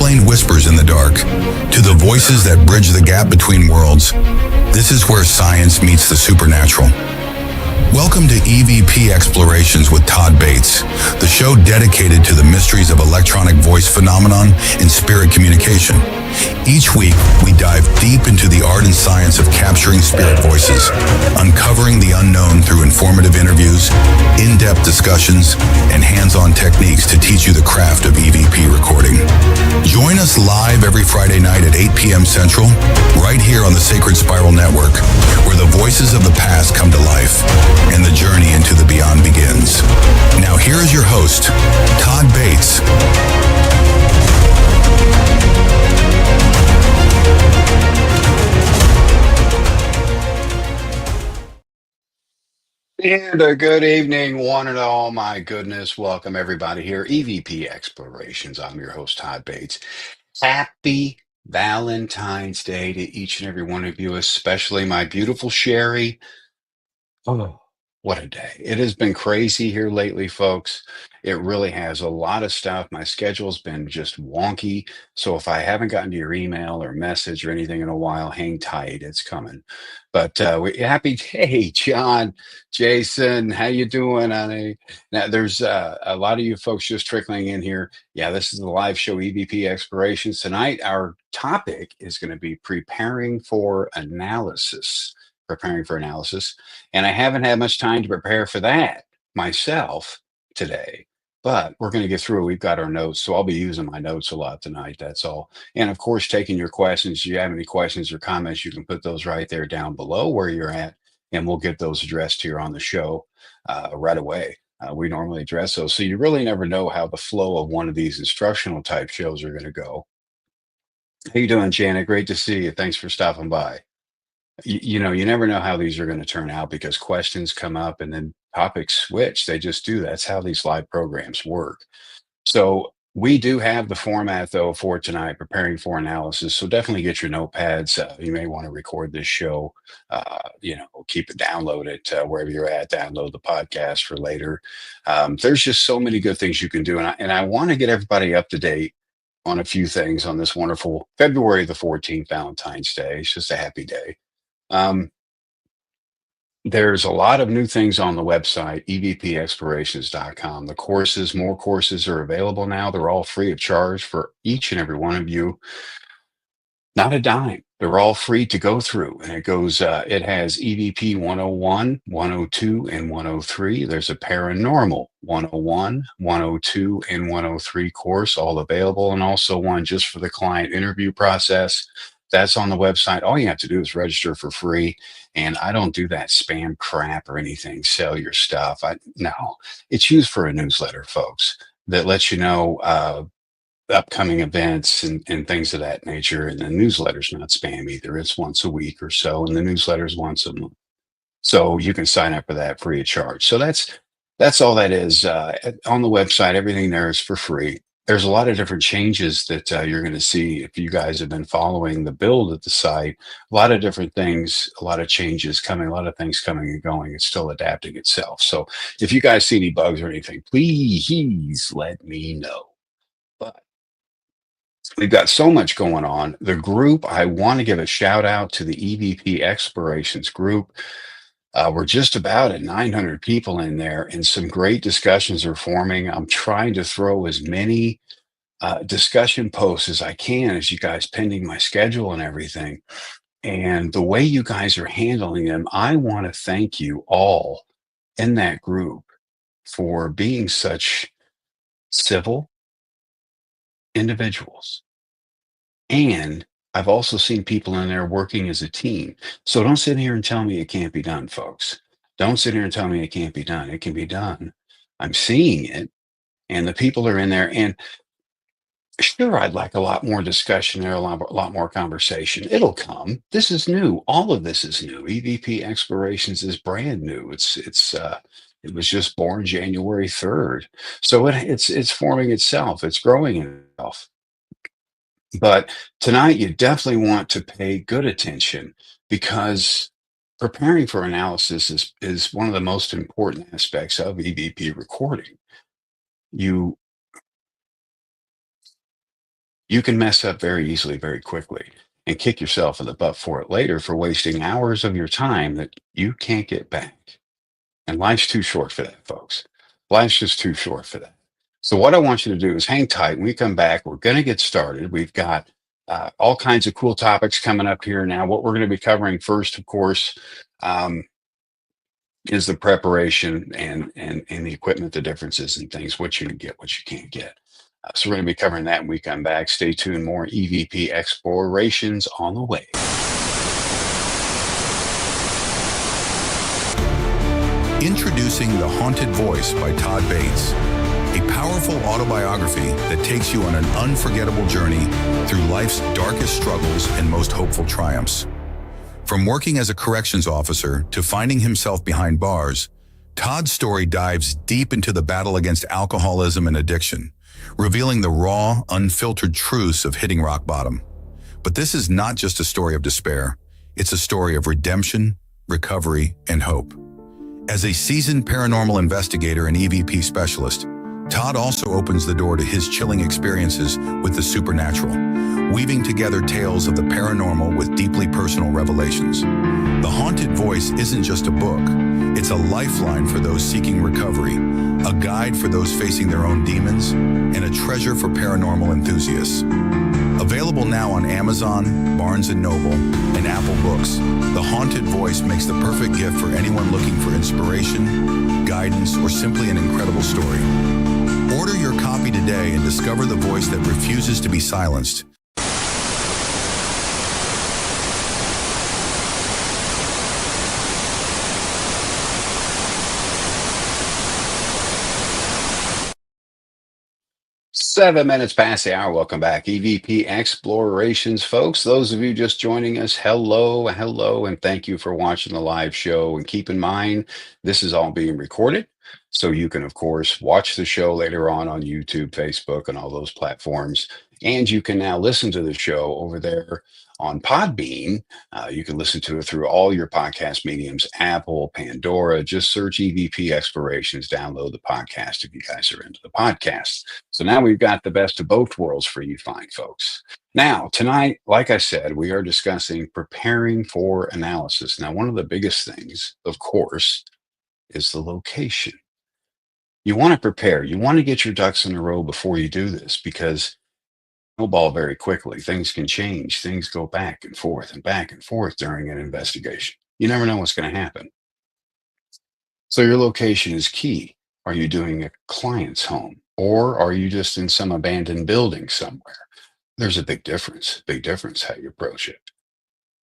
unexplained whispers in the dark to the voices that bridge the gap between worlds, this is where science meets the supernatural. Welcome to EVP Explorations with Todd Bates, the show dedicated to the mysteries of electronic voice phenomenon and spirit communication. Each week, we dive deep into the art and science of capturing spirit voices, uncovering the unknown through informative interviews, in-depth discussions, and hands-on techniques to teach you the craft of EVP recording. Join us live every Friday night at 8 p.m. Central, right here on the Sacred Spiral Network, where the voices of the past come to life and the journey into the beyond begins. Now here is your host, Todd Bates. And a good evening, one and all. My goodness, welcome everybody here. EVP Explorations. I'm your host, Todd Bates. Happy Valentine's Day to each and every one of you, especially my beautiful Sherry. Oh, what a day. It has been crazy here lately, folks. It really has a lot of stuff. My schedule's been just wonky. So if I haven't gotten to your email or message or anything in a while, hang tight. It's coming. But happy day, John, Jason. How you doing, honey? Now, there's a lot of you folks just trickling in here. Yeah, this is the live show, EVP Explorations. Tonight, our topic is going to be preparing for analysis. Preparing for analysis. And I haven't had much time to prepare for that myself today, but we're going to get through it. We've got our notes, so I'll be using my notes a lot tonight. That's all. And of course, taking your questions. If you have any questions or comments, you can put those right there down below where you're at, and we'll get those addressed here on the show right away. We normally address those. So you really never know how the flow of one of these instructional type shows are going to go. How you doing, Janet? Great to see you. Thanks for stopping by. You never know how these are going to turn out because questions come up and then topics switch. They just do. That's how these live programs work. So we do have the format though for tonight, preparing for analysis. So definitely get your notepads. You may want to record this show. Keep it, download it wherever you're at. Download the podcast for later. There's just so many good things you can do, and I want to get everybody up to date on a few things on this wonderful February the 14th, Valentine's Day. It's just a happy day. Um, there's a lot of new things on the website, evpexplorations.com. The courses, more courses are available now. They're all free of charge for each and every one of you. Not a dime. They're all free to go through. And it has EVP 101, 102, and 103. There's a paranormal 101, 102, and 103 course, all available, and also one just for the client interview process. That's on the website. All you have to do is register for free. And I don't do that spam crap or anything. Sell your stuff. No, it's used for a newsletter, folks, that lets you know upcoming events and things of that nature. And the newsletter's not spam either. It's once a week or so, and the newsletter's once a month. So you can sign up for that free of charge. So that's all that is. On the website, everything there is for free. There's a lot of different changes that you're going to see if you guys have been following the build of the site. A lot of different things, a lot of changes coming, a lot of things coming and going. It's still adapting itself. So if you guys see any bugs or anything, please let me know. But we've got so much going on. The group, I want to give a shout out to the EVP Explorations group. We're just about at 900 people in there, and some great discussions are forming. I'm trying to throw as many discussion posts as I can, as you guys pending my schedule and everything. And the way you guys are handling them, I want to thank you all in that group for being such civil individuals. And I've also seen people in there working as a team. So don't sit here and tell me it can't be done, folks. Don't sit here and tell me it can't be done. It can be done. I'm seeing it, and the people are in there. And sure, I'd like a lot more discussion there, a lot more conversation. It'll come. This is new. All of this is new. EVP Explorations is brand new. It was just born January 3rd. So it's forming itself. It's growing itself. But tonight, you definitely want to pay good attention, because preparing for analysis is one of the most important aspects of EVP recording. You You can mess up very easily, very quickly, and kick yourself in the butt for it later for wasting hours of your time that you can't get back. And life's too short for that, folks. Life's just too short for that. So, what I want you to do is hang tight. When we come back, we're going to get started. We've got all kinds of cool topics coming up here now. What we're going to be covering first, of course, um, is the preparation and the equipment, the differences and things, what you can get, what you can't get. So, we're going to be covering that when we come back. Stay tuned. More EVP explorations on the way. Introducing The Haunted Voice by Todd Bates, a powerful autobiography that takes you on an unforgettable journey through life's darkest struggles and most hopeful triumphs. From working as a corrections officer to finding himself behind bars, Todd's story dives deep into the battle against alcoholism and addiction, revealing the raw, unfiltered truths of hitting rock bottom. But this is not just a story of despair. It's a story of redemption, recovery, and hope. As a seasoned paranormal investigator and EVP specialist, Todd also opens the door to his chilling experiences with the supernatural, weaving together tales of the paranormal with deeply personal revelations. The Haunted Voice isn't just a book, it's a lifeline for those seeking recovery, a guide for those facing their own demons, and a treasure for paranormal enthusiasts. Available now on Amazon, Barnes & Noble, and Apple Books, The Haunted Voice makes the perfect gift for anyone looking for inspiration, guidance, or simply an incredible story. Order your copy today and discover the voice that refuses to be silenced. 7 minutes past the hour. Welcome back. EVP Explorations, folks. Those of you just joining us, hello, hello, and thank you for watching the live show. And keep in mind, this is all being recorded. So you can, of course, watch the show later on YouTube, Facebook, and all those platforms. And you can now listen to the show over there on Podbean. You can listen to it through all your podcast mediums, Apple, Pandora. Just search EVP Explorations, download the podcast if you guys are into the podcast. So now we've got the best of both worlds for you fine folks. Now, tonight, like I said, we are discussing preparing for analysis. Now, one of the biggest things, of course, is the location. You want to prepare. You want to get your ducks in a row before you do this because snowball very quickly. Things can change. Things go back and forth during an investigation. You never know what's going to happen. So your location is key. Are you doing a client's home or are you just in some abandoned building somewhere? There's a big difference how you approach it.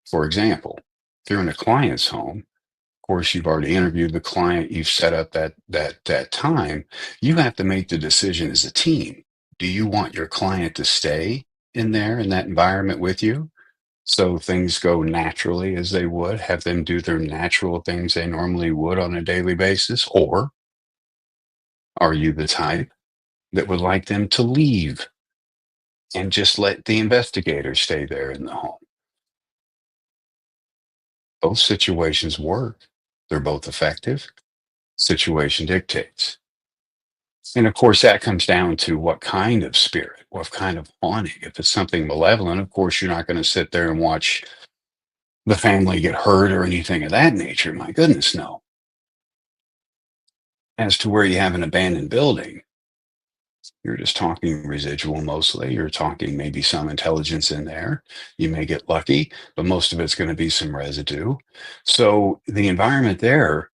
For example, if you're in a client's home, of course, you've already interviewed the client, you've set up that time. You have to make the decision as a team. Do you want your client to stay in there in that environment with you? So things go naturally as they would, have them do their natural things they normally would on a daily basis? Or are you the type that would like them to leave and just let the investigator stay there in the home? Both situations work. They're both effective. Situation dictates. And of course, that comes down to what kind of spirit, what kind of haunting. If it's something malevolent, of course, you're not going to sit there and watch the family get hurt or anything of that nature. My goodness, no. As to where you have an abandoned building, you're just talking residual mostly. You're talking maybe some intelligence in there. You may get lucky, but most of it's going to be some residue. So the environment there,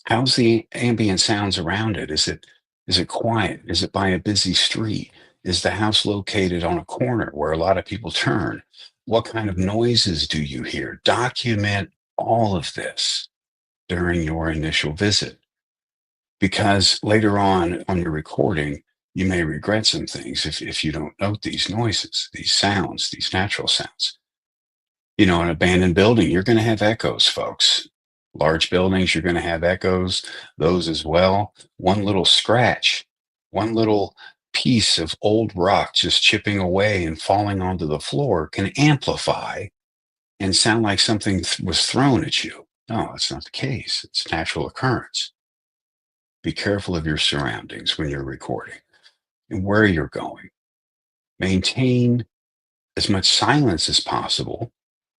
how's the ambient sounds around it? Is it quiet? Is it by a busy street? Is the house located on a corner where a lot of people turn? What kind of noises do you hear? Document all of this during your initial visit because later on your recording, you may regret some things if you don't note these noises, these sounds, these natural sounds. You know, an abandoned building, you're going to have echoes, folks. Large buildings, you're going to have echoes, those as well. One little scratch, one little piece of old rock just chipping away and falling onto the floor can amplify and sound like something was thrown at you. No, that's not the case. It's a natural occurrence. Be careful of your surroundings when you're recording and where you're going. Maintain as much silence as possible.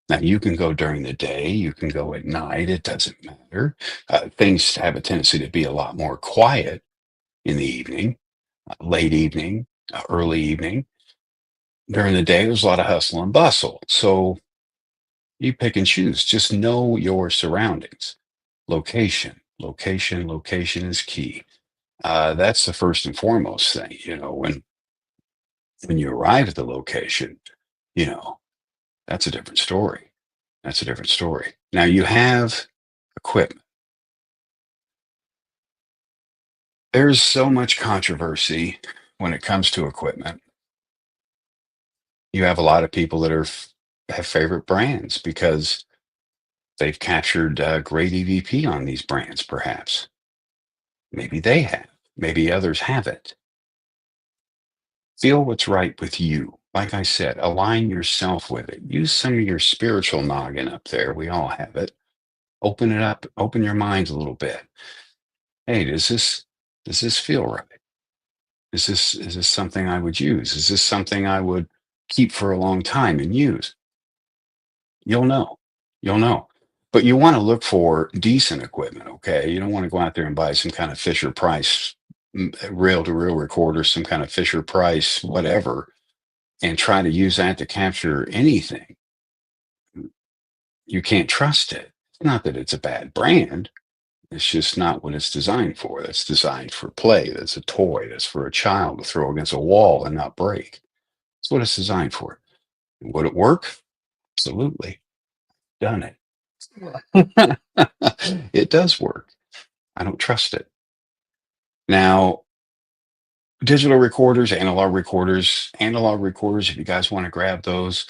Now, you can go during the day, you can go at night, it doesn't matter. Things have a tendency to be a lot more quiet in the evening, late evening, early evening. During the day, there's a lot of hustle and bustle. So you pick and choose. Just know your surroundings. Location, location, location is key. That's the first and foremost thing. When you arrive at the location, you know, that's a different story. That's a different story. Now you have equipment. There's so much controversy when it comes to equipment. You have a lot of people that have favorite brands because they've captured great EVP on these brands, perhaps. Maybe they have. Maybe others haven't. Feel what's right with you. Like I said, align yourself with it. Use some of your spiritual noggin up there. We all have it. Open it up. Open your minds a little bit. Hey, does this feel right? Is this something I would use? Is this something I would keep for a long time and use? You'll know. You'll know. But you want to look for decent equipment, okay? You don't want to go out there and buy some kind of Fisher Price reel to reel recorder, some kind of Fisher Price, whatever, and try to use that to capture anything. You can't trust it. It's not that it's a bad brand. It's just not what it's designed for. That's designed for play. That's a toy. That's for a child to throw against a wall and not break. That's what it's designed for. Would it work? Absolutely. Done it. It does work. I don't trust it. Now, analog recorders, if you guys want to grab those,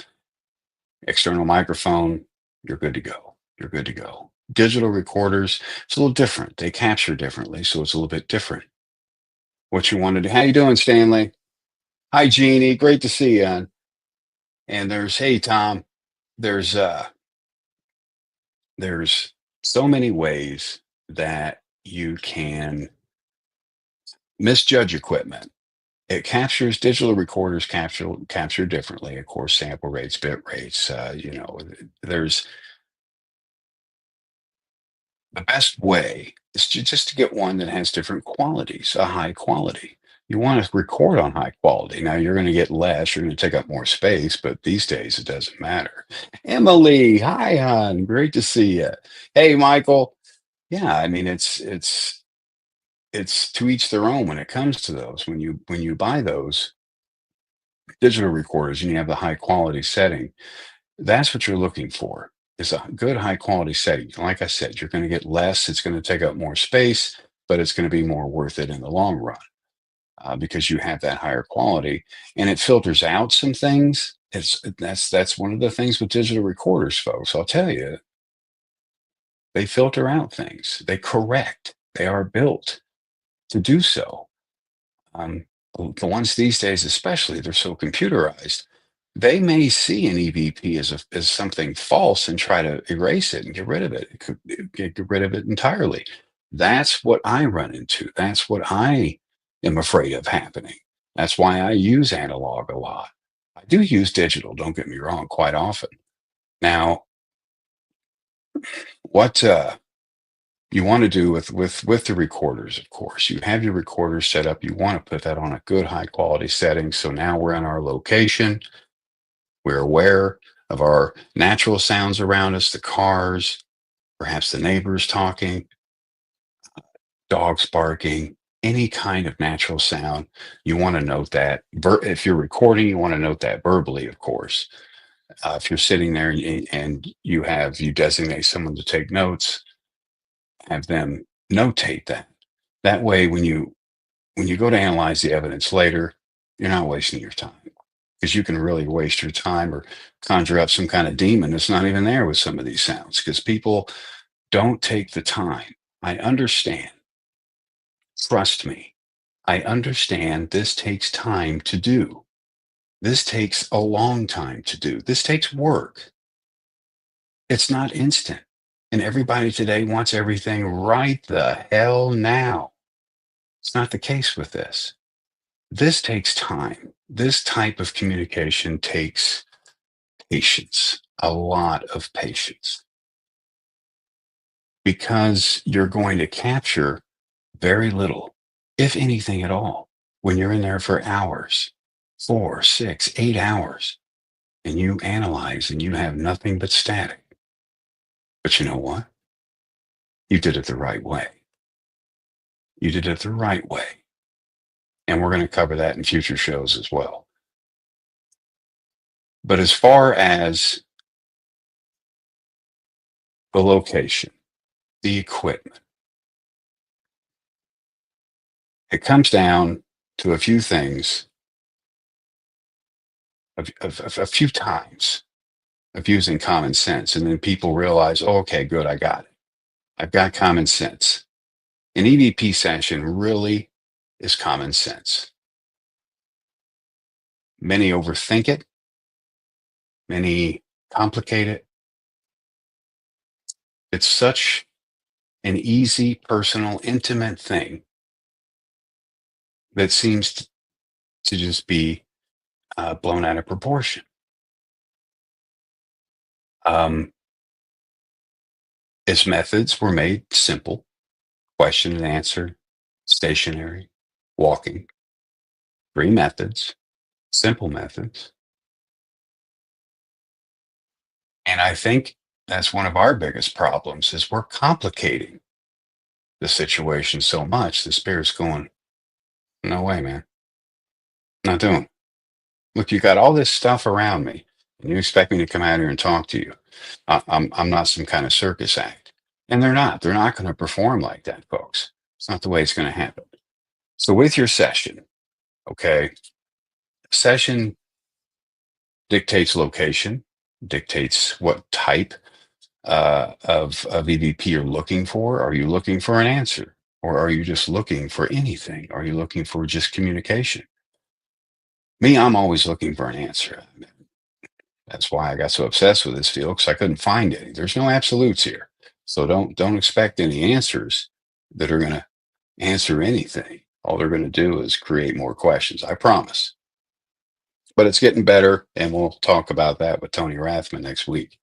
external microphone, you're good to go. You're good to go. Digital recorders, it's a little different. They capture differently, so it's a little bit different. What you want to do. How you doing, Stanley? Hi, Jeannie. Great to see you. And hey, Tom. There's uh there's so many ways that you can misjudge equipment. It captures digital recorders capture differently, of course, sample rates, bit rates. There's the best way is just to get one that has different qualities, a high quality. You want to record on high quality. Now you're going to get less, you're going to take up more space, but these days it doesn't matter. Emily, hi, hon. Great to see you. Hey, Michael. Yeah, I mean it's to each their own when it comes to those. When you buy those digital recorders and you have the high quality setting, that's what you're looking for is a good high quality setting. Like I said, you're going to get less, it's going to take up more space, but it's going to be more worth it in the long run because you have that higher quality and it filters out some things. That's one of the things with digital recorders, folks. I'll tell you, they filter out things. They correct. They are built to do so. Um, the ones these days, especially, they're so computerized. They may see an EVP as something false and try to erase it and get rid of it. It could get rid of it entirely. That's what I run into. That's what I am afraid of happening. That's why I use analog a lot. I do use digital, don't get me wrong, quite often. Now, what you want to do with the recorders, of course, you have your recorder set up. You want to put that on a good high quality setting. So now we're in our location. We're aware of our natural sounds around us, the cars, perhaps the neighbors talking, dogs barking, any kind of natural sound. You want to note that. If you're recording, you want to note that verbally, of course. If you're sitting there and you designate someone to take notes, have them notate that. That way, when you go to analyze the evidence later, you're not wasting your time because you can really waste your time or conjure up some kind of demon that's not even there with some of these sounds because people don't take the time. I understand. Trust me. I understand this takes time to do. This takes a long time to do. This takes work. It's not instant. And everybody today wants everything right the hell now. It's not the case with this. This takes time. This type of communication takes patience, a lot of patience, because you're going to capture very little, if anything at all, when you're in there for hours, 4, 6, 8 hours, and you analyze and you have nothing but static. But you know what? You did it the right way. You did it the right way. And we're going to cover that in future shows as well. But as far as the location, the equipment, it comes down to a few things, a few times of using common sense. And then people realize, oh, okay, good, I got it. I've got common sense. An EVP session really is common sense. Many overthink it, many complicate it. It's such an easy, personal, intimate thing that seems to just be blown out of proportion. Um, its methods were made simple: question and answer, stationary, walking. 3 methods, simple methods. And I think that's one of our biggest problems is we're complicating the situation so much. The spirit's going, no way, man. Not doing. Look, you got all this stuff around me, and you expect me to come out here and talk to you. I'm not some kind of circus act. And they're not. They're not going to perform like that, folks. It's not the way it's going to happen. So with your session, okay, session dictates location, dictates what type of EVP you're looking for. Are you looking for an answer? Or are you just looking for anything? Are you looking for just communication? Me, I'm always looking for an answer. That's why I got so obsessed with this field, because I couldn't find any. There's no absolutes here. So don't expect any answers that are going to answer anything. All they're going to do is create more questions. I promise. But it's getting better, and we'll talk about that with Tony Rathman next week.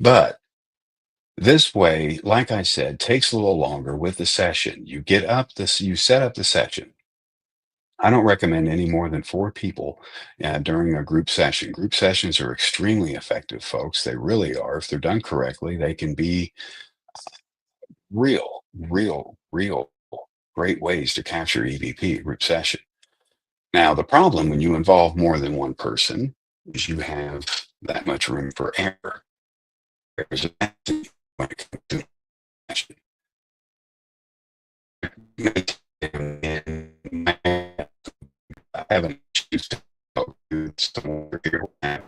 But this way, like I said, takes a little longer with the session. You set up the session. I don't recommend any more than 4 people during a group session. Group sessions are extremely effective, folks. They really are. If they're done correctly, they can be real great ways to capture EVP group session. Now, the problem when you involve more than one person is you have that much room for error. There's a when it comes to session. I haven't used to talk to someone here back.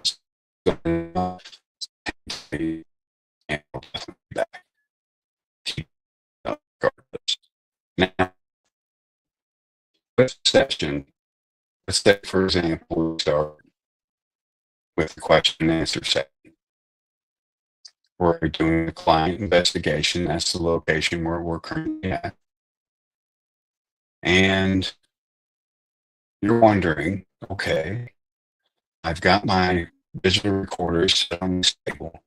Now, this session, let's say, for example, we start with the question and answer section. We're doing a client investigation. That's the location where we're currently at. And you're wondering, okay, I've got my digital recorders set on this table.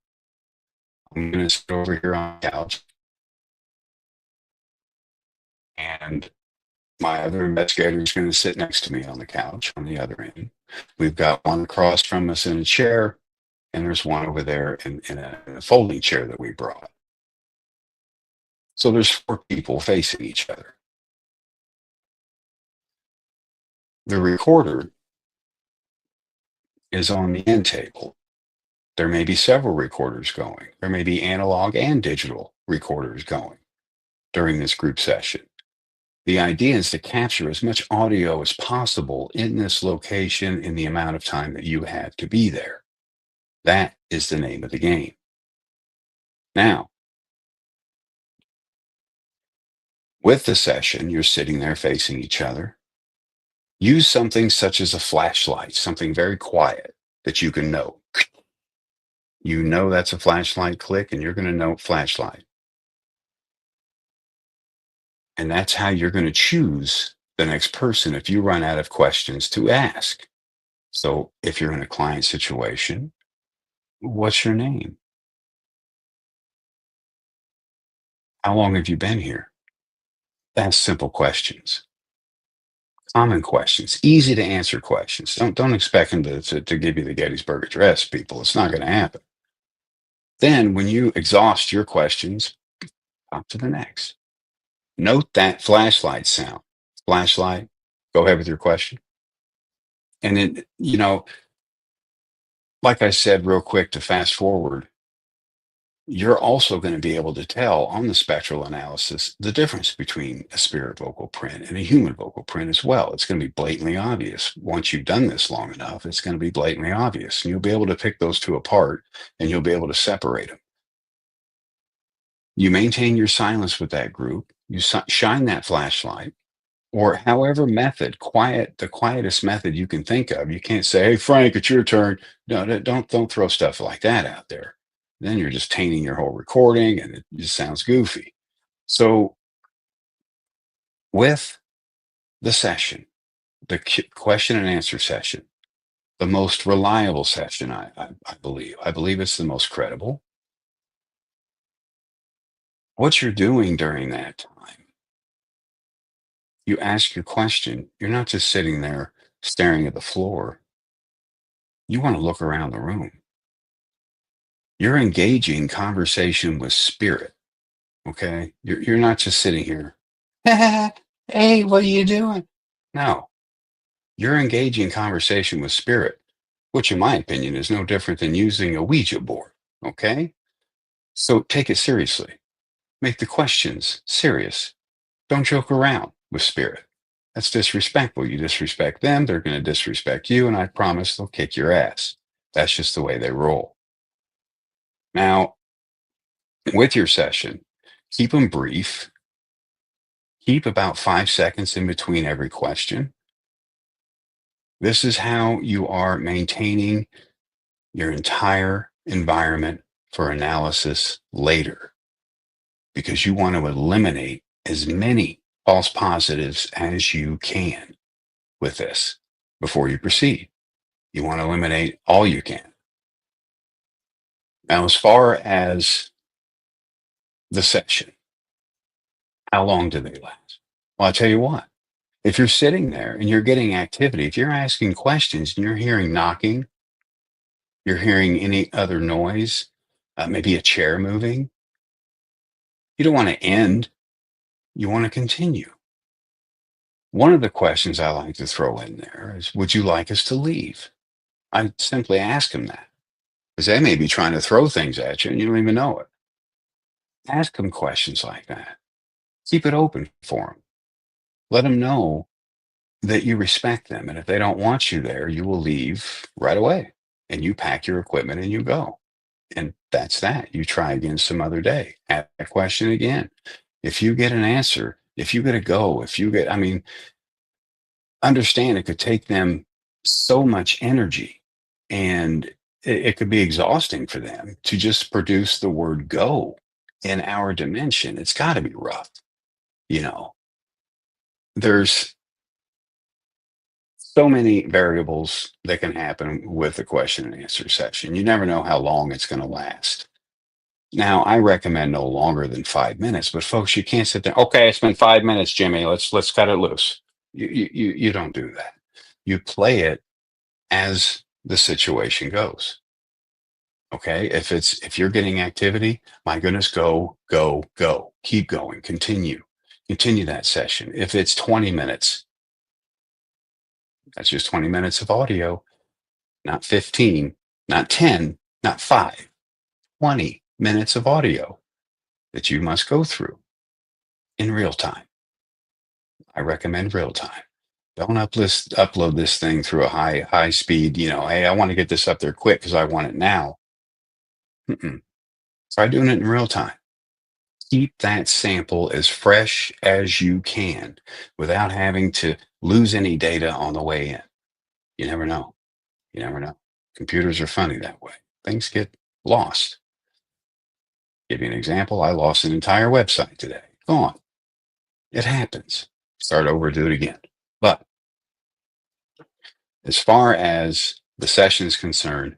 I'm going to sit over here on the couch. And my other investigator is going to sit next to me on the couch on the other end. We've got one across from us in a chair, and there's one over there in a folding chair that we brought. So there's 4 people facing each other. The recorder is on the end table. There may be several recorders going. There may be analog and digital recorders going during this group session. The idea is to capture as much audio as possible in this location in the amount of time that you have to be there. That is the name of the game. Now, with the session, you're sitting there facing each other. Use something such as a flashlight, something very quiet that you can know. You know that's a flashlight click, and you're going to know flashlight. And that's how you're going to choose the next person if you run out of questions to ask. So if you're in a client situation, what's your name? How long have you been here? That's simple questions, common questions, easy to answer questions. Don't expect them to give you the Gettysburg Address, people. It's not going to happen. Then, when you exhaust your questions, on to the next. Note that flashlight sound. Flashlight, go ahead with your question. And then, like I said, real quick to fast forward, you're also going to be able to tell on the spectral analysis the difference between a spirit vocal print and a human vocal print as well. It's going to be blatantly obvious. Once you've done this long enough, it's going to be blatantly obvious. And you'll be able to pick those two apart and you'll be able to separate them. You maintain your silence with that group. You shine that flashlight or however method, the quietest method you can think of. You can't say, "Hey, Frank, it's your turn." No, don't throw stuff like that out there. Then you're just tainting your whole recording and it just sounds goofy. So with the session, the question and answer session, the most reliable session, I believe it's the most credible. What you're doing during that time, you ask your question. You're not just sitting there staring at the floor. You want to look around the room. You're engaging conversation with spirit. Okay. You're not just sitting here. Hey, what are you doing? No, you're engaging conversation with spirit, which in my opinion is no different than using a Ouija board. Okay. So take it seriously. Make the questions serious. Don't joke around with spirit. That's disrespectful. You disrespect them, they're going to disrespect you, and I promise they'll kick your ass. That's just the way they roll. Now, with your session, keep them brief. Keep about 5 seconds in between every question. This is how you are maintaining your entire environment for analysis later, because you want to eliminate as many false positives as you can with this before you proceed. You want to eliminate all you can. Now, as far as the session, how long do they last? Well, I'll tell you what, if you're sitting there and you're getting activity, if you're asking questions and you're hearing knocking, you're hearing any other noise, maybe a chair moving, you don't want to end, you want to continue. One of the questions I like to throw in there is, would you like us to leave? I simply ask them that because they may be trying to throw things at you and you don't even know it. Ask them questions like that. Keep it open for them. Let them know that you respect them. And if they don't want you there, you will leave right away and you pack your equipment and you go. And that's that. You try again some other day. Ask that question again. If you get an answer, if you get a go, I mean, understand it could take them so much energy and it could be exhausting for them to just produce the word go in our dimension. It's got to be rough. You know, there's so many variables that can happen with the question and answer session. You never know how long it's going to last. Now, I recommend no longer than 5 minutes, but folks, you can't sit there. Okay, it's been 5 minutes, Jimmy. Let's cut it loose. You don't do that. You play it as the situation goes. Okay, if you're getting activity, my goodness, go, go, go. Keep going. Continue that session. If it's 20 minutes, that's just 20 minutes of audio, not 15, not 10, not 5, 20 minutes of audio that you must go through in real time. I recommend real time. Don't upload this thing through a high speed, hey, I want to get this up there quick because I want it now. Mm-mm. Try doing it in real time. Keep that sample as fresh as you can without having to lose any data on the way in. You never know. You never know. Computers are funny that way. Things get lost. Give you an example. I lost an entire website today. Gone. It happens. start over, do it again. But as far as the session is concerned,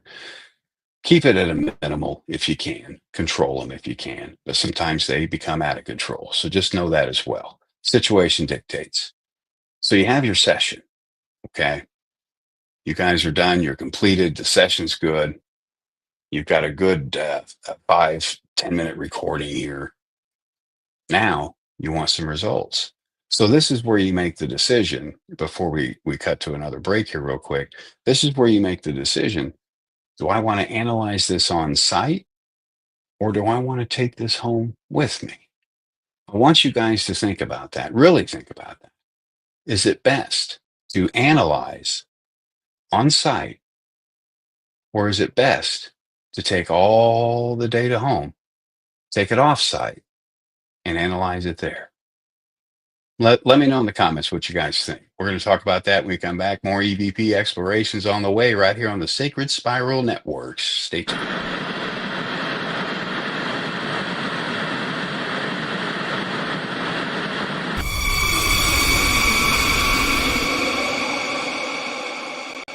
keep it at a minimal if you can, control them if you can, but sometimes they become out of control. So just know that as well. Situation dictates. So you have your session, okay? You guys are done, you're completed, the session's good. You've got a good 5-10 minute recording here. Now you want some results. So this is where you make the decision before we cut to another break here real quick. This is where you make the decision. Do I want to analyze this on site or do I want to take this home with me? I want you guys to think about that, really think about that. Is it best to analyze on site or is it best to take all the data home, take it off site and analyze it there? Let me know in the comments what you guys think. We're going to talk about that when we come back. More EVP explorations on the way right here on the Sacred Spiral Networks. Stay tuned.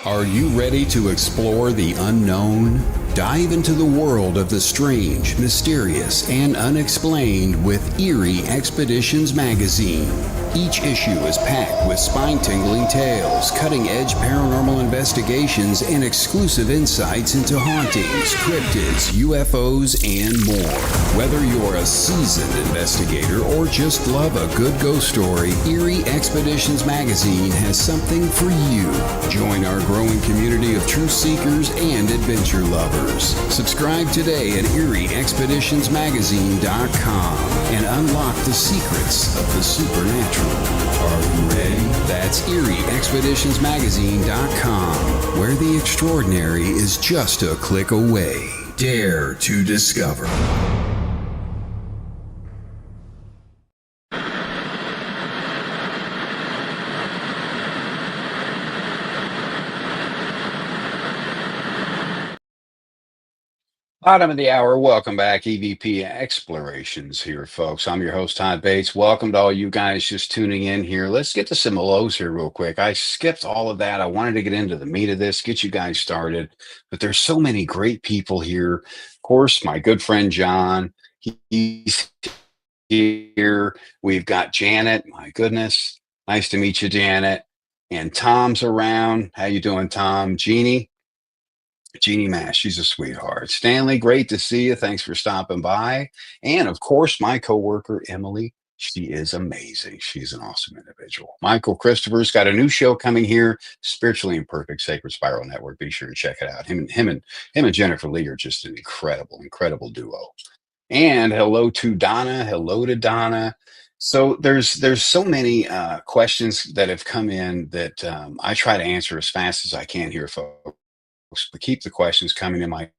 Are you ready to explore the unknown? Dive into the world of the strange, mysterious, and unexplained with Eerie Expeditions magazine. Each issue is packed with spine-tingling tales, cutting-edge paranormal investigations, and exclusive insights into hauntings, cryptids, UFOs, and more. Whether you're a seasoned investigator or just love a good ghost story, Eerie Expeditions magazine has something for you. Join our growing community of truth seekers and adventure lovers. Subscribe today at EerieExpeditionsMagazine.com and unlock the secrets of the supernatural. Are you ready? That's EerieExpeditionsMagazine.com, where the extraordinary is just a click away. Dare to discover. Bottom of the hour. Welcome back. EVP Explorations here, folks. I'm your host, Todd Bates. Welcome to all you guys just tuning in here. Let's get to some hellos here real quick. I skipped all of that. I wanted to get into the meat of this, get you guys started, but there's so many great people here. Of course, my good friend John, he's here. We've got Janet. My goodness. Nice to meet you, Janet. And Tom's around. How you doing, Tom? Jeannie Mash, she's a sweetheart. Stanley, great to see you. Thanks for stopping by. And of course, my coworker, Emily, she is amazing. She's an awesome individual. Michael Christopher's got a new show coming here, Spiritually Imperfect Sacred Spiral Network. Be sure to check it out. Him and Jennifer Lee are just an incredible duo. And hello to Donna. Hello to Donna. So there's so many questions that have come in that I try to answer as fast as I can here, folks. But keep the questions coming in my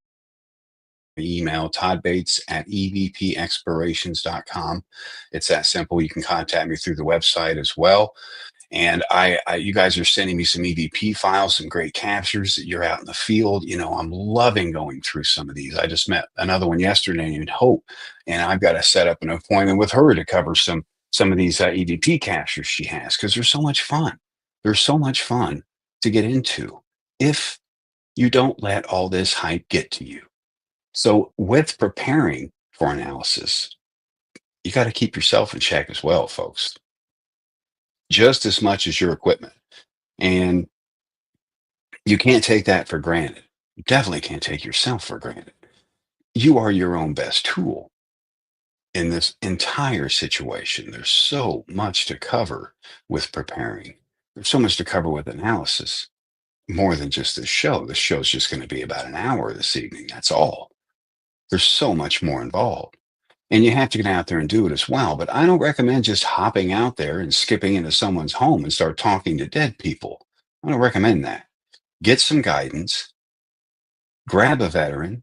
email, toddbates@evpexplorations.com. It's that simple. You can contact me through the website as well. And you guys are sending me some EVP files, some great captures that you're out in the field. You know, I'm loving going through some of these. I just met another one yesterday named Hope, and I've got to set up an appointment with her to cover some of these EVP captures she has because they're so much fun. They're so much fun to get into if you don't let all this hype get to you. So with preparing for analysis, you got to keep yourself in check as well, folks, just as much as your equipment. And you can't take that for granted. You definitely can't take yourself for granted. You are your own best tool in this entire situation. There's so much to cover with preparing. There's so much to cover with analysis. More than just this show. This show's just going to be about an hour this evening. That's all. There's so much more involved. And you have to get out there and do it as well. But I don't recommend just hopping out there and skipping into someone's home and start talking to dead people. I don't recommend that. Get some guidance. Grab a veteran.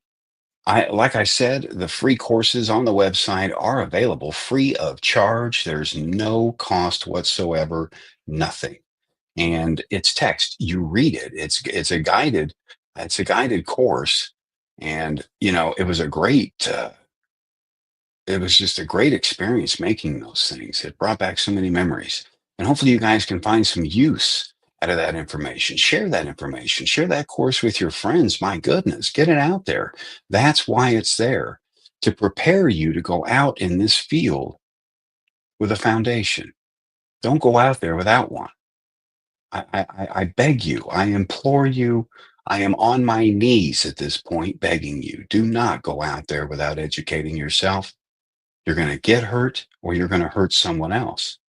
Like I said, the free courses on the website are available free of charge. There's no cost whatsoever, nothing. And it's text. You read it. It's a guided course, and you know it was just a great experience making those things. It brought back so many memories. And hopefully you guys can find some use out of that information. Share that information. Share that course with your friends. My goodness, get it out there. That's why it's there, to prepare you to go out in this field with a foundation. Don't go out there without one. I beg you, I implore you, I am on my knees at this point begging you, do not go out there without educating yourself. You're going to get hurt or you're going to hurt someone else.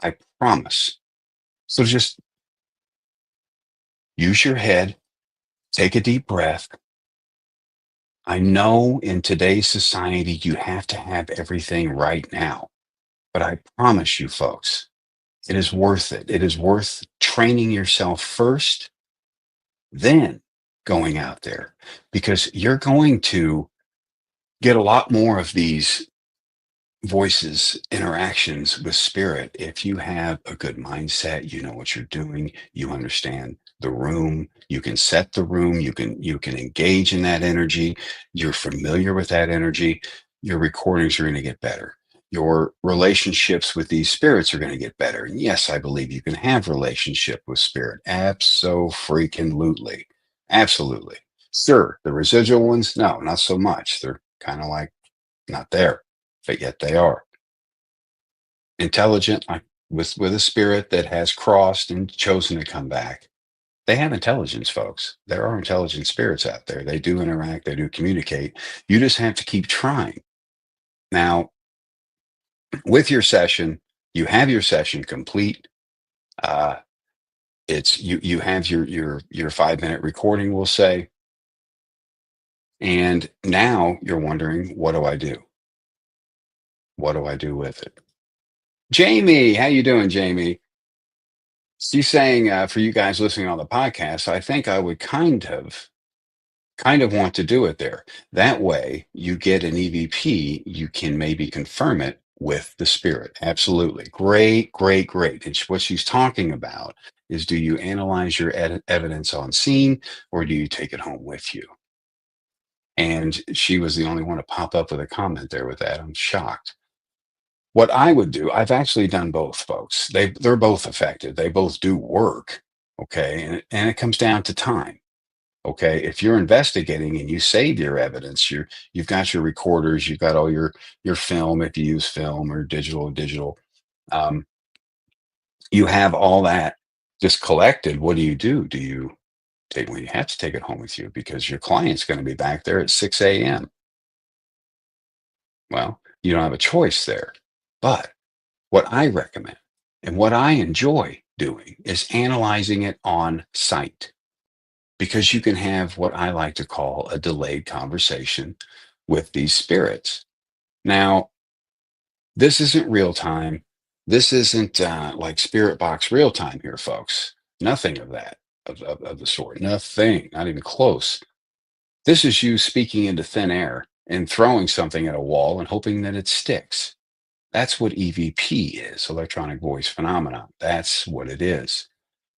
I promise. So just use your head, take a deep breath. I know in today's society, you have to have everything right now, but I promise you, folks, it is worth it. It is worth training yourself first, then going out there, because you're going to get a lot more of these voices, interactions with spirit. If you have a good mindset, you know what you're doing, you understand the room, you can set the room, you can engage in that energy, you're familiar with that energy, your recordings are going to get better. Your relationships with these spirits are going to get better. And yes, I believe you can have relationship with spirit. Abso-freaking-lutely. Absolutely. Sure, the residual ones, no, not so much. They're kind of like not there, but yet they are intelligent, like with a spirit that has crossed and chosen to come back. They have intelligence, folks. There are intelligent spirits out there. They do interact, they do communicate. You just have to keep trying. Now, with your session, you have your session complete. Uh, it's you have your 5 minute recording, we'll say, and now you're wondering, what do I do? What do I do with it? Jamie, how you doing, Jamie? She's saying, for you guys listening on the podcast, I think I would kind of want to do it there. That way, you get an EVP, you can maybe confirm it with the spirit. Absolutely. Great, great, great. And what she's talking about is, do you analyze your evidence on scene or do you take it home with you? And she was the only one to pop up with a comment there with that. I'm shocked. What I would do, I've actually done both, folks. They're both effective. They both do work. Okay. And it comes down to time. Okay. If you're investigating and you save your evidence, you've got your recorders, you've got all your film, if you use film or digital, um, you have all that just collected. What do? Do you take, well, you have to take it home with you because your client's going to be back there at 6 a.m. Well, you don't have a choice there. But what I recommend and what I enjoy doing is analyzing it on site, because you can have what I like to call a delayed conversation with these spirits. Now, this isn't real time. This isn't like Spirit Box real time here, folks. Nothing of that, of the sort. Nothing, not even close. This is you speaking into thin air and throwing something at a wall and hoping that it sticks. That's what EVP is, electronic voice phenomenon. That's what it is.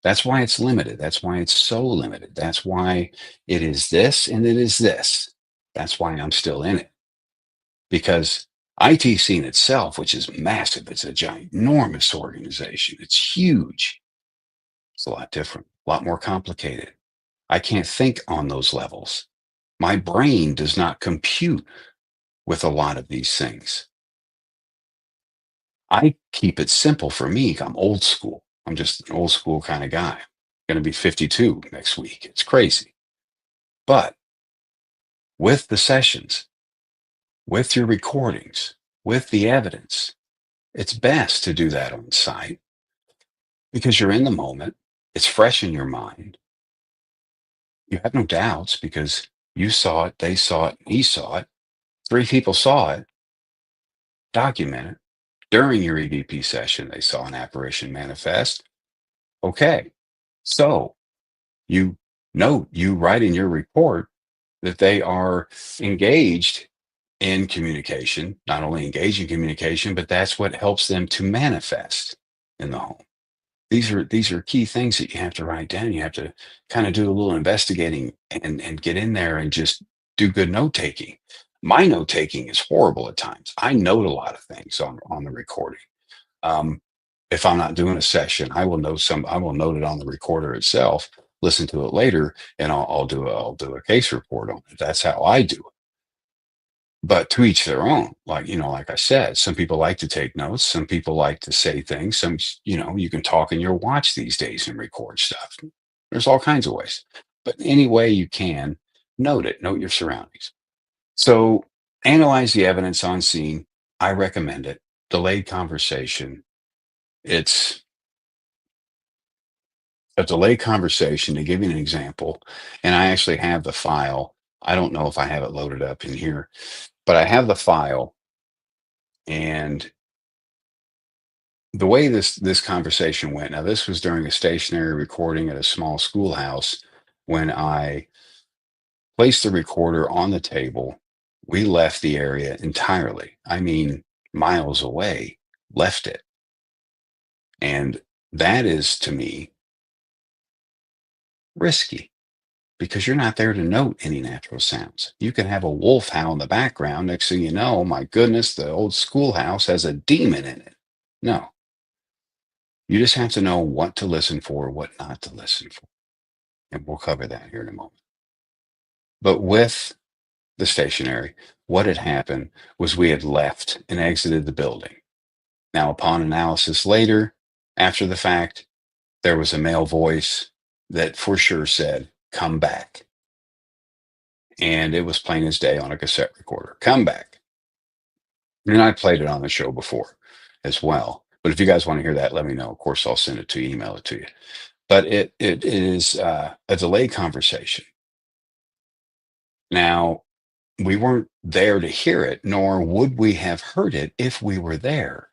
That's why it's limited. That's why it's so limited. That's why it is this and it is this. That's why I'm still in it. Because IT scene itself, which is massive, it's a ginormous organization. It's huge. It's a lot different, a lot more complicated. I can't think on those levels. My brain does not compute with a lot of these things. I keep it simple for me. I'm old school. I'm just an old school kind of guy. Going to be 52 next week. It's crazy. But with the sessions, with your recordings, with the evidence, it's best to do that on site because you're in the moment. It's fresh in your mind. You have no doubts because you saw it, they saw it, he saw it. 3 people saw it. Document it. During your EVP session, they saw an apparition manifest. Okay. So you note, you write in your report that they are engaged in communication, not only engaged in communication, but that's what helps them to manifest in the home. These are key things that you have to write down. You have to kind of do a little investigating and get in there and just do good note taking. My note taking is horrible at times. I note a lot of things on the recording. Um, If I'm not doing a session, I will note it on the recorder itself, listen to it later, and I'll do a case report on it. That's how I do it. But to each their own. Like, like I said, some people like to take notes, some people like to say things, you can talk in your watch these days and record stuff. There's all kinds of ways. But any way you can, note your surroundings. So analyze the evidence on scene. I recommend it. Delayed conversation. It's a delayed conversation. To give you an example, and I actually have the file. I don't know if I have it loaded up in here, but I have the file. And the way this conversation went, now this was during a stationary recording at a small schoolhouse. When I placed the recorder on the table, we left the area entirely. I mean, miles away, left it. And that is, to me, risky, because you're not there to note any natural sounds. You can have a wolf howl in the background. Next thing you know, my goodness, the old schoolhouse has a demon in it. No, you just have to know what to listen for, what not to listen for. And we'll cover that here in a moment. But with the stationary, what had happened was we had left and exited the building. Now, upon analysis later, after the fact, there was a male voice that for sure said, "Come back." And it was plain as day on a cassette recorder. Come back. And I played it on the show before as well. But if you guys want to hear that, let me know. Of course, I'll send it to you, email it to you. But it is a delayed conversation. Now, we weren't there to hear it, nor would we have heard it if we were there.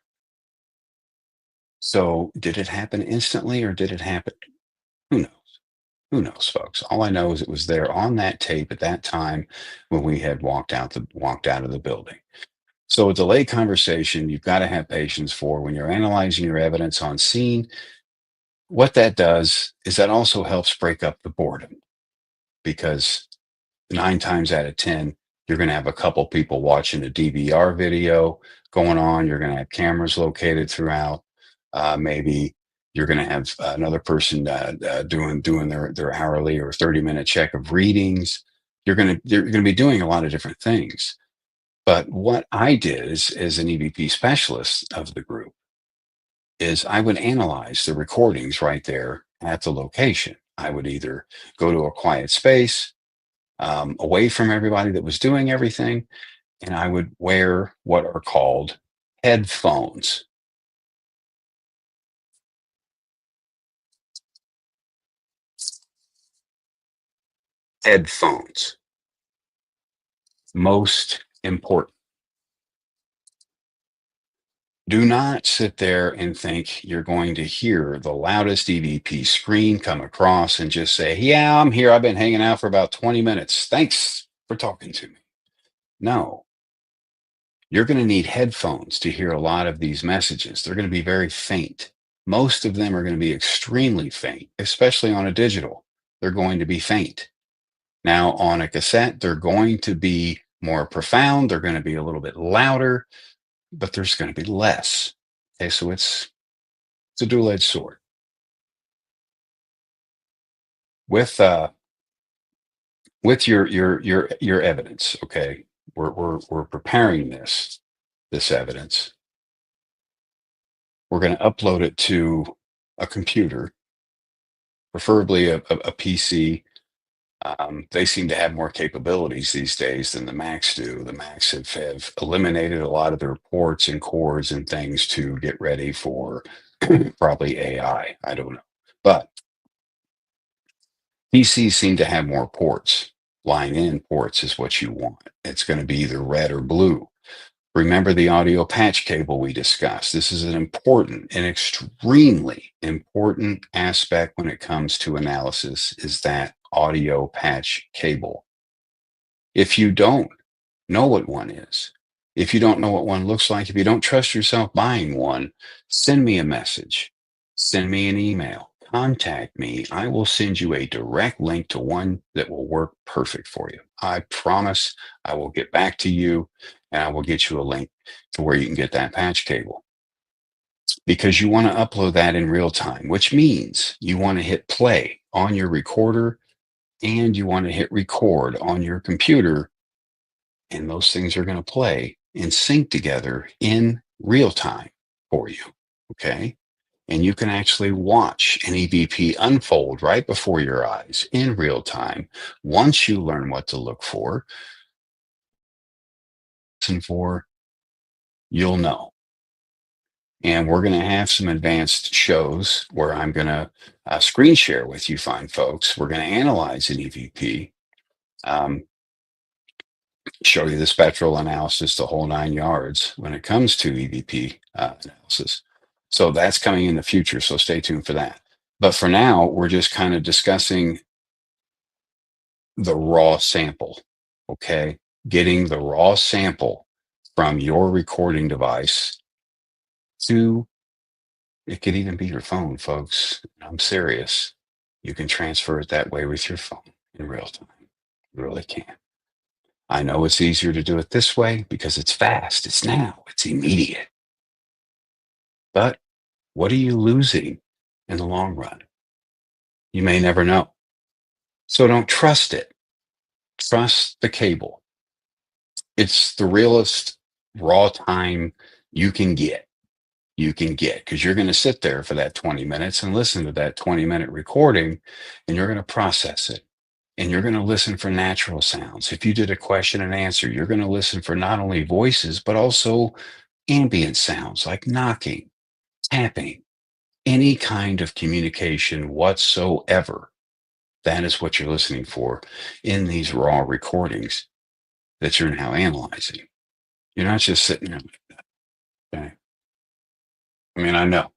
So did it happen instantly, or did it happen? Who knows? Who knows, folks? All I know is it was there on that tape at that time when we had walked out of the building. So a delayed conversation, you've got to have patience for when you're analyzing your evidence on scene. What that does is that also helps break up the boredom, because 9 times out of 10, you're going to have a couple people watching a DVR video going on. You're going to have cameras located throughout. Maybe you're going to have another person doing their hourly or 30-minute check of readings. You're going to be doing a lot of different things. But what I did as an EVP specialist of the group is I would analyze the recordings right there at the location. I would either go to a quiet space, away from everybody that was doing everything, and I would wear what are called headphones. Headphones. Most important. Do not sit there and think you're going to hear the loudest EVP screen come across and just say, "Yeah, I'm here. I've been hanging out for about 20 minutes. Thanks for talking to me." No, you're going to need headphones to hear a lot of these messages. They're going to be very faint. Most of them are going to be extremely faint, especially on a digital. They're going to be faint. Now, on a cassette, they're going to be more profound. They're going to be a little bit louder, but there's going to be less. Okay, so it's a dual-edged sword. With your evidence, okay, we're preparing this evidence. We're going to upload it to a computer, preferably a PC. They seem to have more capabilities these days than the Macs do. The Macs have eliminated a lot of their ports and cords and things to get ready for probably AI. I don't know. But PCs seem to have more ports. Line in ports is what you want. It's going to be either red or blue. Remember the audio patch cable we discussed. This is an extremely important aspect when it comes to analysis, is that audio patch cable. If you don't know what one is, if you don't know what one looks like, if you don't trust yourself buying one, send me a message, send me an email, contact me. I will send you a direct link to one that will work perfect for you. I promise I will get back to you and I will get you a link to where you can get that patch cable. because you want to upload that in real time, which means you want to hit play on your recorder and you want to hit record on your computer. And those things are going to play and sync together in real time for you. Okay. And you can actually watch an EVP unfold right before your eyes in real time. Once you learn what to look for, listen for, you'll know. And we're going to have some advanced shows where I'm going to screen share with you fine folks. We're going to analyze an EVP, um, show you the spectral analysis, the whole 9 yards when it comes to EVP analysis. So that's coming in the future. So stay tuned for that. But for now, we're just kind of discussing the raw sample, okay? Getting the raw sample from your recording device to, it could even be your phone, folks. I'm serious. You can transfer it that way with your phone in real time. You really can. I know it's easier to do it this way because it's fast, it's now, it's immediate. But what are you losing in the long run? You may never know. So don't trust it. Trust the cable. It's the realest raw time you can get. You can get because you're going to sit there for that 20 minutes and listen to that 20-minute recording and you're going to process it. And you're going to listen for natural sounds. If you did a question and answer, you're going to listen for not only voices, but also ambient sounds like knocking, tapping, any kind of communication whatsoever. That is what you're listening for in these raw recordings that you're now analyzing. You're not just sitting there like that. Okay? I mean, I know.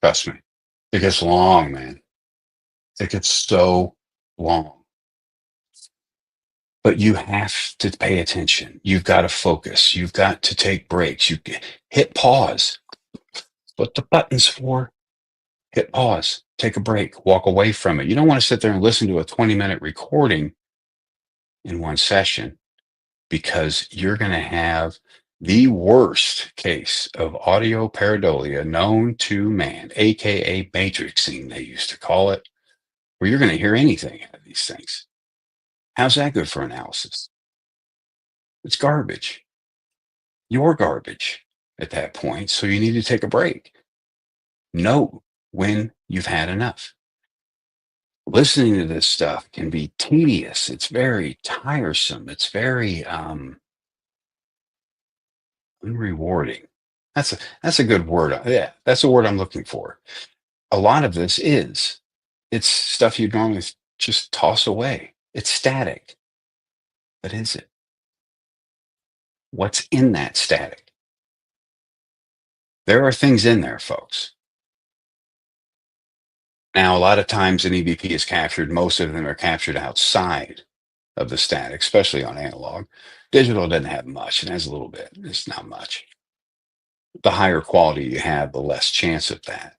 Trust me. It gets long, man. It gets so long. But you have to pay attention. You've got to focus. You've got to take breaks. You hit pause. What the button's for? Hit pause. Take a break. Walk away from it. You don't want to sit there and listen to a 20-minute recording in one session because you're going to have the worst case of audio pareidolia known to man, aka matrixing, they used to call it, where you're going to hear anything out of these things. How's that good for analysis? It's garbage. You're garbage at that point. So you need to take a break. Know when you've had enough. Listening to this stuff can be tedious. It's very tiresome. It's very unrewarding. That's a good word. Yeah, that's a word I'm looking for. A lot of this is it's stuff you'd normally just toss away. It's static. But is it? What's in that static? There are things in there, folks. Now, a lot of times an EVP is captured, most of them are captured outside of the static, especially on analog. Digital doesn't have much, it has a little bit, it's not much. The higher quality you have, the less chance of that,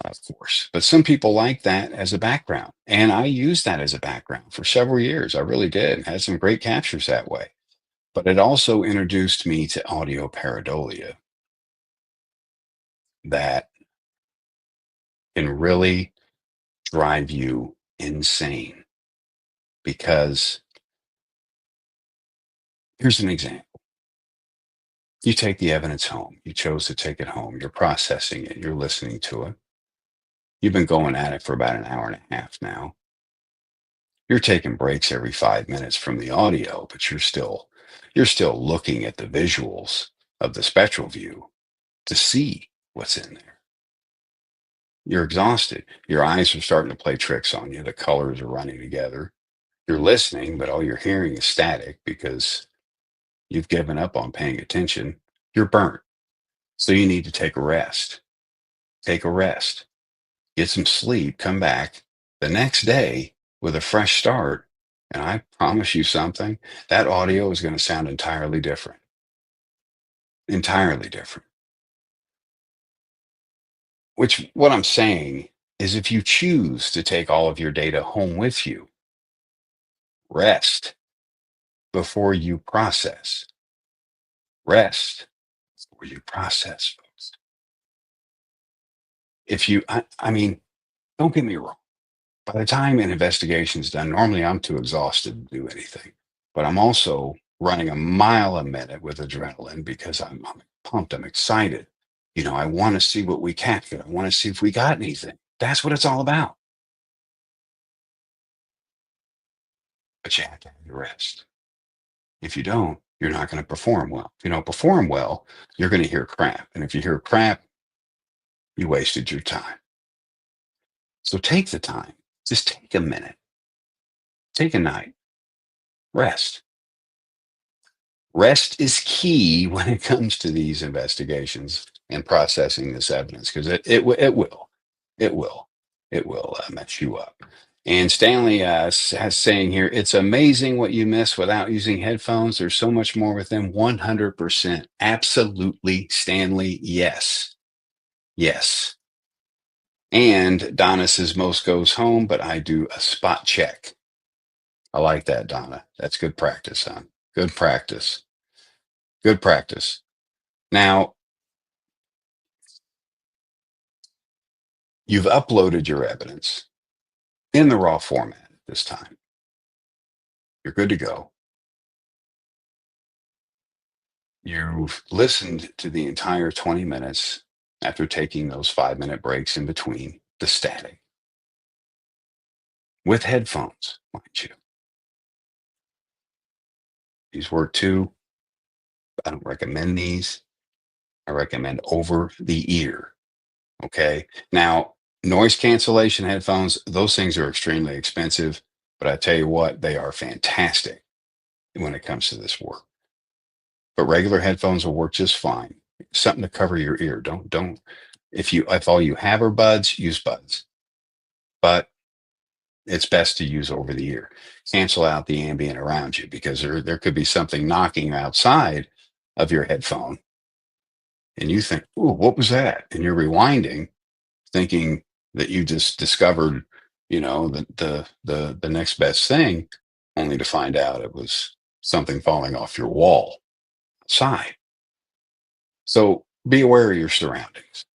of course. But some people like that as a background. And I used that as a background for several years. I really did. Had some great captures that way. But it also introduced me to audio pareidolia that can really drive you insane. Because here's an example. You take the evidence home. You chose to take it home. You're processing it. You're listening to it. You've been going at it for about an hour and a half now. You're taking breaks every 5 minutes from the audio, but you're still looking at the visuals of the spectral view to see what's in there. You're exhausted. Your eyes are starting to play tricks on you. The colors are running together. You're listening, but all you're hearing is static because you've given up on paying attention. You're burnt. So you need to take a rest. Take a rest. Get some sleep. Come back the next day with a fresh start. And I promise you something, that audio is going to sound entirely different. Entirely different. Which, what I'm saying is, if you choose to take all of your data home with you, rest before you process. Rest before you process, folks. If you, I mean, don't get me wrong. By the time an investigation's done, normally I'm too exhausted to do anything, but I'm also running a mile a minute with adrenaline because I'm pumped. I'm excited. I want to see what we captured. I want to see if we got anything. That's what it's all about. But you have to have your rest. If you don't, you're not going to perform well. If you don't perform well, you're going to hear crap. And if you hear crap, you wasted your time. So take the time. Just take a minute. Take a night. Rest. Rest is key when it comes to these investigations and processing this evidence because it will mess you up. And Stanley has saying here, it's amazing what you miss without using headphones. There's so much more with them. 100%. Absolutely, Stanley. Yes. Yes. And Donna says most goes home, but I do a spot check. I like that, Donna. That's good practice, son. Good practice. Good practice. Now, you've uploaded your evidence in the raw format this time. You're good to go. You've listened to the entire 20 minutes after taking those 5-minute breaks in between the static with headphones, mind you. These work too. I don't recommend these. I recommend over the ear. Okay. Now, noise cancellation headphones, those things are extremely expensive, but I tell you what, they are fantastic when it comes to this work. But regular headphones will work just fine. Something to cover your ear. Don't if all you have are buds, use buds. But it's best to use over the ear. Cancel out the ambient around you because there could be something knocking outside of your headphone. And you think, "Ooh, what was that?" And you're rewinding, thinking that you just discovered, the next best thing, only to find out it was something falling off your wall outside. So be aware of your surroundings.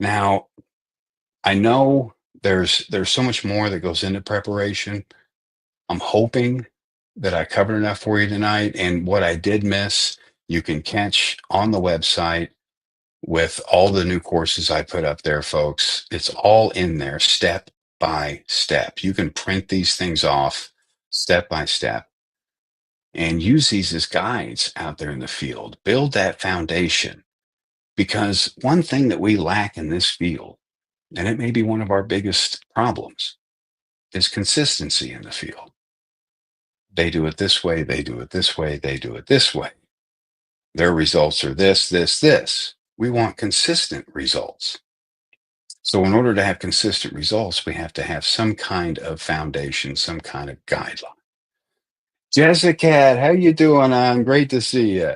Now, I know there's so much more that goes into preparation. I'm hoping that I covered enough for you tonight. And what I did miss, you can catch on the website with all the new courses I put up there, folks. It's all in there, step by step. You can print these things off step by step and use these as guides out there in the field. Build that foundation. Because one thing that we lack in this field, and it may be one of our biggest problems, is consistency in the field. They do it this way, they do it this way, they do it this way. Their results are this, this, this. We want consistent results. So in order to have consistent results, we have to have some kind of foundation, some kind of guideline. Jessica, how you doing? Great to see you.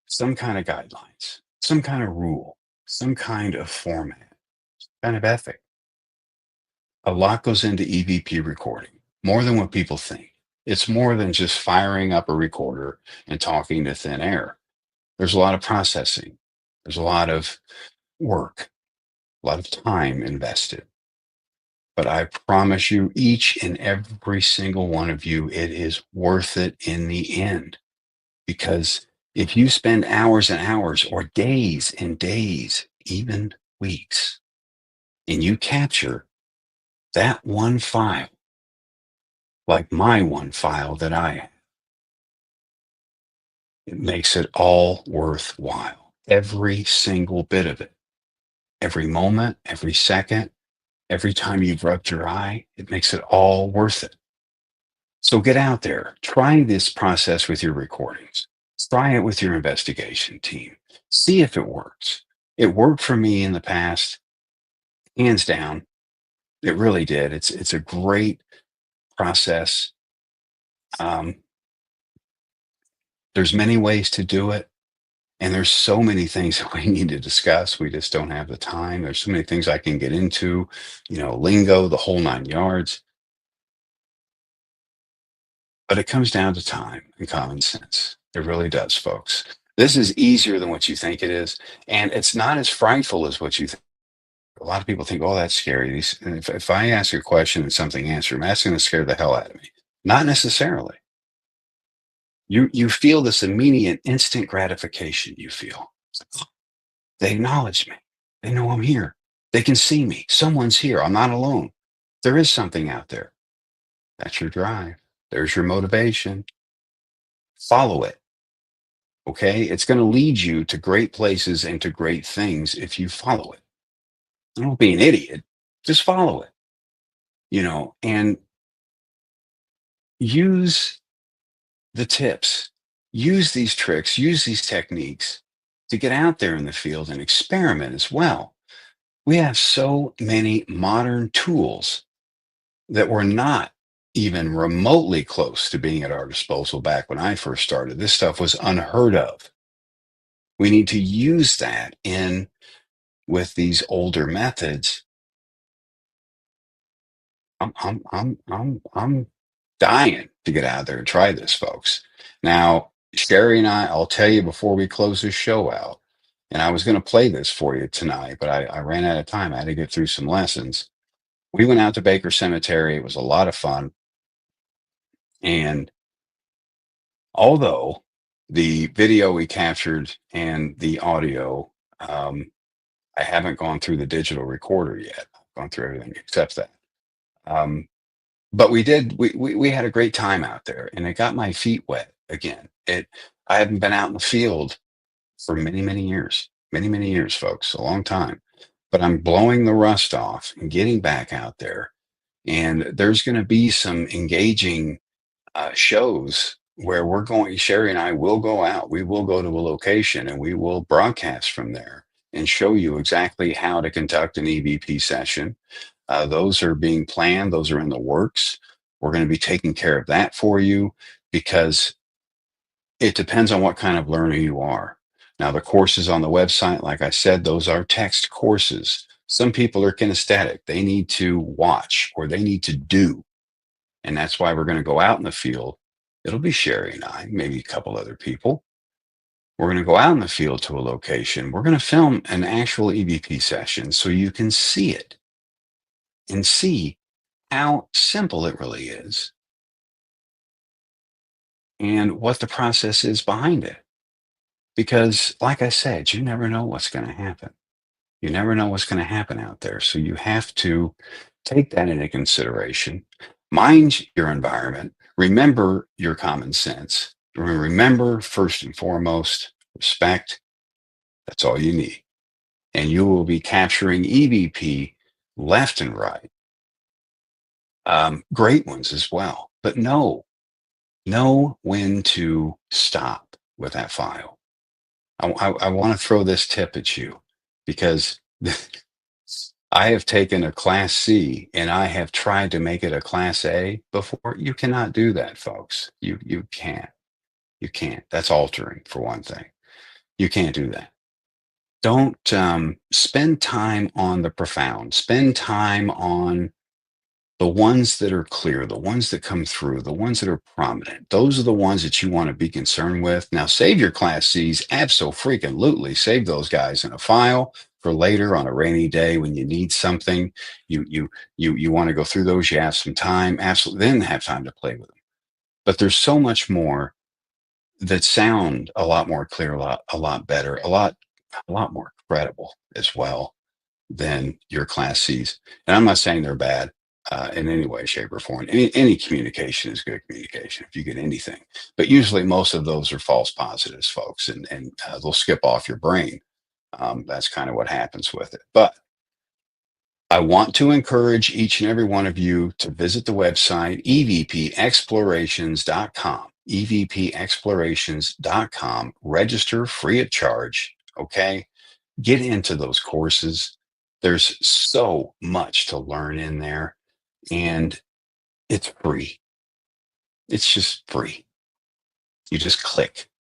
Some kind of guidelines, some kind of rule, some kind of format, kind of ethic. A lot goes into EVP recording, more than what people think. It's more than just firing up a recorder and talking to thin air. There's a lot of processing. There's a lot of work, a lot of time invested. But I promise you, each and every single one of you, it is worth it in the end. Because if you spend hours and hours or days and days, even weeks, and you capture that one file, like my one file that I have, it makes it all worthwhile. Every single bit of it. Every moment, every second, every time you've rubbed your eye, it makes it all worth it. So get out there, try this process with your recordings, try it with your investigation team, see if it works. It worked for me in the past, hands down. It really did. It's a great process. There's many ways to do it. And there's so many things that we need to discuss. We just don't have the time. There's so many things I can get into, lingo, the whole 9 yards. But it comes down to time and common sense. It really does, folks. This is easier than what you think it is. And it's not as frightful as what you think. A lot of people think, oh, that's scary. If I ask a question and something answered, that's going to scare the hell out of me. Not necessarily. You feel this immediate, instant gratification. You feel they acknowledge me. They know I'm here. They can see me. Someone's here. I'm not alone. There is something out there. That's your drive. There's your motivation. Follow it. Okay. It's going to lead you to great places and to great things if you follow it. Don't be an idiot. Just follow it, and use the tips, use these tricks, use these techniques to get out there in the field and experiment as well. We have so many modern tools that were not even remotely close to being at our disposal back when I first started. This stuff was unheard of. We need to use that in with these older methods. I'm dying to get out there and try this, folks. Now, Sherry and I'll tell you before we close this show out, and I was going to play this for you tonight, but I ran out of time. I had to get through some lessons. We went out to Baker Cemetery. It was a lot of fun. And although the video we captured and the audio, I haven't gone through the digital recorder yet. I've gone through everything except that. Um, but we had a great time out there, and it got my feet wet again. I haven't been out in the field for many years, folks, a long time. But I'm blowing the rust off and getting back out there. And there's going to be some engaging shows where Sherry and I will go out. We will go to a location and we will broadcast from there and show you exactly how to conduct an EVP session. Those are being planned. Those are in the works. We're going to be taking care of that for you because it depends on what kind of learner you are. Now, the courses on the website, like I said, those are text courses. Some people are kinesthetic. They need to watch or they need to do. And that's why we're going to go out in the field. It'll be Sherry and I, maybe a couple other people. We're going to go out in the field to a location. We're going to film an actual EVP session so you can see it and see how simple it really is and what the process is behind it. Because, like I said, you never know what's going to happen. You never know what's going to happen out there. So you have to take that into consideration. Mind your environment. Remember your common sense. Remember, first and foremost, respect. That's all you need. And you will be capturing EVP left and right. Great ones as well. But know when to stop with that file. I want to throw this tip at you because I have taken a Class C and I have tried to make it a Class A before. You cannot do that, folks. You can't. You can't. That's altering, for one thing. You can't do that. Don't spend time on the profound. Spend time on the ones that are clear, the ones that come through, the ones that are prominent. Those are the ones that you want to be concerned with. Now, save your Class Cs. Abso-freaking-lutely. Save those guys in a file for later on a rainy day when you need something. You want to go through those. You have some time. Absolutely. Then have time to play with them. But there's so much more that sound a lot more clear, a lot better, a lot more credible as well than your Class Cs. And I'm not saying they're bad. In any way, shape, or form. Any communication is good communication if you get anything. But usually most of those are false positives, folks, and they'll skip off your brain. That's kind of what happens with it. But I want to encourage each and every one of you to visit the website, evpexplorations.com, evpexplorations.com. Register free of charge, okay? Get into those courses. There's so much to learn in there. And it's free. It's just free. You just click,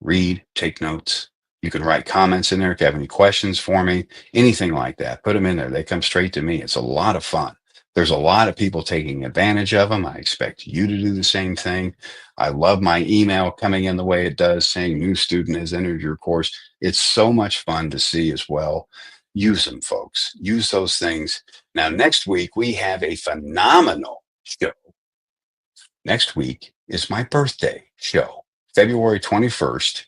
read, take notes. You can write comments in there if you have any questions for me, anything like that. Put them in there. They come straight to me. It's a lot of fun. There's a lot of people taking advantage of them. I expect you to do the same thing. I love my email coming in the way it does, saying new student has entered your course. It's so much fun to see as well. Use them, folks. Use those things. Now, next week, we have a phenomenal show. Next week is my birthday show, February 21st,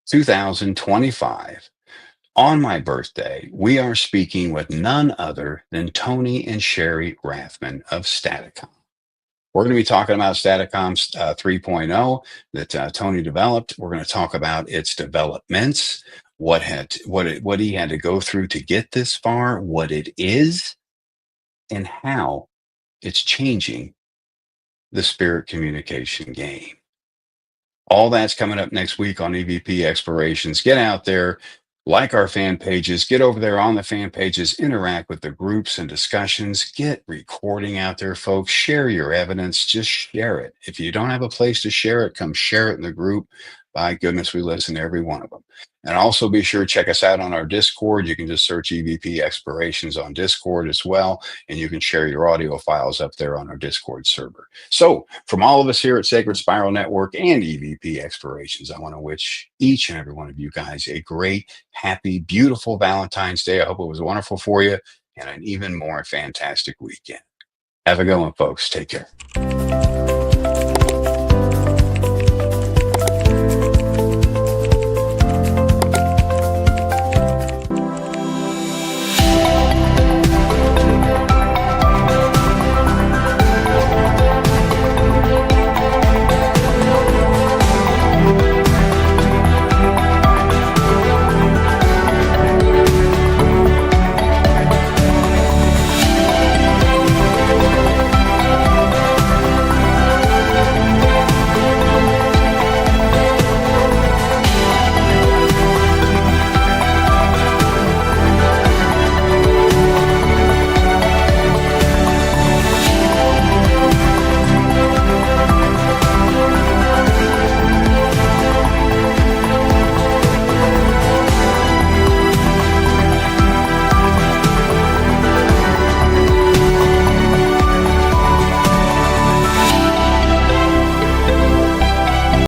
2025. On my birthday, we are speaking with none other than Tony and Sherry Rathman of Staticom. We're going to be talking about Staticom 3.0 that Tony developed. We're going to talk about its developments, what he had to go through to get this far, what it is, and how it's changing the spirit communication game. All that's coming up next week on EVP Explorations. Get out there, like our fan pages, get over there on the fan pages, interact with the groups and discussions, get recording out there, folks. Share your evidence, just share it. If you don't have a place to share it, come share it in the group. By goodness, we listen to every one of them. And also be sure to check us out on our Discord. You can just search EVP Explorations on Discord as well, and you can share your audio files up there on our Discord server. So from all of us here at Sacred Spiral Network and EVP Explorations, I want to wish each and every one of you guys a great, happy, beautiful Valentine's Day. I hope it was wonderful for you and an even more fantastic weekend. Have a good one, folks. Take care.